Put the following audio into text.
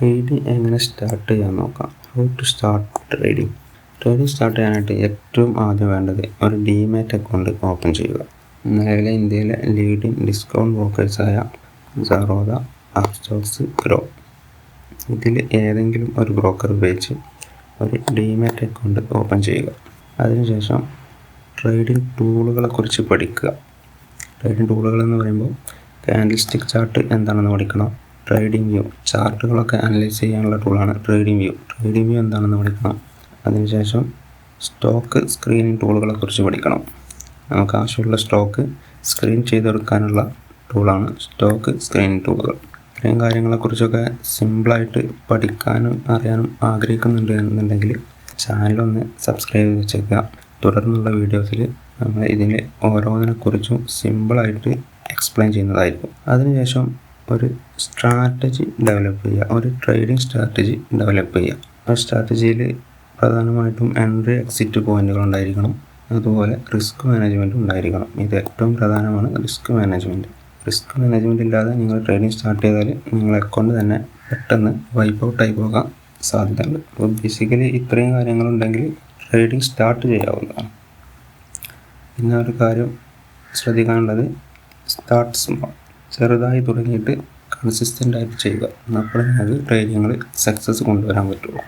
Trading എങ്ങനെ start ചെയ്യാൻ നോക്കാം. How to start trading. Trading start ചെയ്യാനായിട്ട് ഏറ്റവും ആദ്യം വേണ്ടത് ഒരു ഡീമാറ്റ് അക്കൗണ്ട് ഓപ്പൺ ചെയ്യുക. നിലവിലെ ഇന്ത്യയിലെ ലീഡിംഗ് ഡിസ്കൗണ്ട് ബ്രോക്കേഴ്സായ സറോദ, അപ്സ്റ്റോക്സ്, ഗ്രോ ഇതിൽ ഏതെങ്കിലും ഒരു ബ്രോക്കർ ഉപയോഗിച്ച് ഒരു ഡീമാറ്റ് അക്കൗണ്ട് ഓപ്പൺ ചെയ്യുക. അതിനുശേഷം ട്രേഡിംഗ് ടൂളുകളെക്കുറിച്ച് പഠിക്കുക. ട്രേഡിംഗ് ടൂളുകൾ എന്ന് പറയുമ്പോൾ കാൻഡിൽ സ്റ്റിക്ക് ചാർട്ട് എന്താണെന്ന് പഠിക്കണം. ട്രേഡിംഗ് വ്യൂ, ചാർട്ടുകളൊക്കെ അനലൈസ് ചെയ്യാനുള്ള ടൂളാണ് ട്രേഡിംഗ് വ്യൂ. ട്രേഡിംഗ് വ്യൂ എന്താണെന്ന് പഠിക്കണം. അതിനുശേഷം സ്റ്റോക്ക് സ്ക്രീനിങ് ടൂളുകളെക്കുറിച്ച് പഠിക്കണം. നമുക്ക് ആവശ്യമുള്ള സ്റ്റോക്ക് സ്ക്രീൻ ചെയ്തെടുക്കാനുള്ള ടൂളാണ് സ്റ്റോക്ക് സ്ക്രീനിങ് ടൂളുകൾ. ഇത്രയും കാര്യങ്ങളെക്കുറിച്ചൊക്കെ സിമ്പിളായിട്ട് പഠിക്കാനും അറിയാനും ആഗ്രഹിക്കുന്നുണ്ട് എന്നുണ്ടെങ്കിൽ ചാനലൊന്ന് സബ്സ്ക്രൈബ് ചെയ്ത് വെച്ചേക്കുക. തുടർന്നുള്ള വീഡിയോസിൽ നമ്മൾ ഇതിൽ ഓരോന്നിനെക്കുറിച്ചും സിമ്പിളായിട്ട് എക്സ്പ്ലെയിൻ ചെയ്യുന്നതായിരിക്കും. അതിനുശേഷം ഒരു സ്ട്രാറ്റജി ഡെവലപ്പ് ചെയ്യുക. ഒരു ട്രേഡിംഗ് സ്ട്രാറ്റജി ഡെവലപ്പ് ചെയ്യുക. ആ സ്ട്രാറ്റജിയിൽ പ്രധാനമായിട്ടും എൻട്രി എക്സിറ്റ് പോയിന്റുകൾ ഉണ്ടായിരിക്കണം. അതുപോലെ റിസ്ക് മാനേജ്മെൻറ്റ് ഉണ്ടായിരിക്കണം. ഇത് ഏറ്റവും പ്രധാനമാണ്, റിസ്ക് മാനേജ്മെൻറ്റ്. റിസ്ക് മാനേജ്മെൻറ്റ് ഇല്ലാതെ നിങ്ങൾ ട്രേഡിംഗ് സ്റ്റാർട്ട് ചെയ്താൽ നിങ്ങളുടെ അക്കൗണ്ട് തന്നെ പെട്ടെന്ന് വൈപ്പ് ഔട്ടായി പോകാൻ സാധ്യതയുണ്ട്. അപ്പോൾ ബേസിക്കലി ഇത്രയും കാര്യങ്ങളുണ്ടെങ്കിൽ ട്രേഡിംഗ് സ്റ്റാർട്ട് ചെയ്യാവുന്നതാണ്. പിന്നെ ഒരു കാര്യം ശ്രദ്ധിക്കാനുള്ളത്, സ്റ്റാർട്ട് സ്മോൾ. ചെറുതായി തുടങ്ങിയിട്ട് കൺസിസ്റ്റൻ്റ് ആയിട്ട് ചെയ്യുക. അപ്പോഴേ നമുക്ക് ട്രേഡിങ്ങിൽ സക്സസ് കൊണ്ടുവരാൻ പറ്റുള്ളൂ.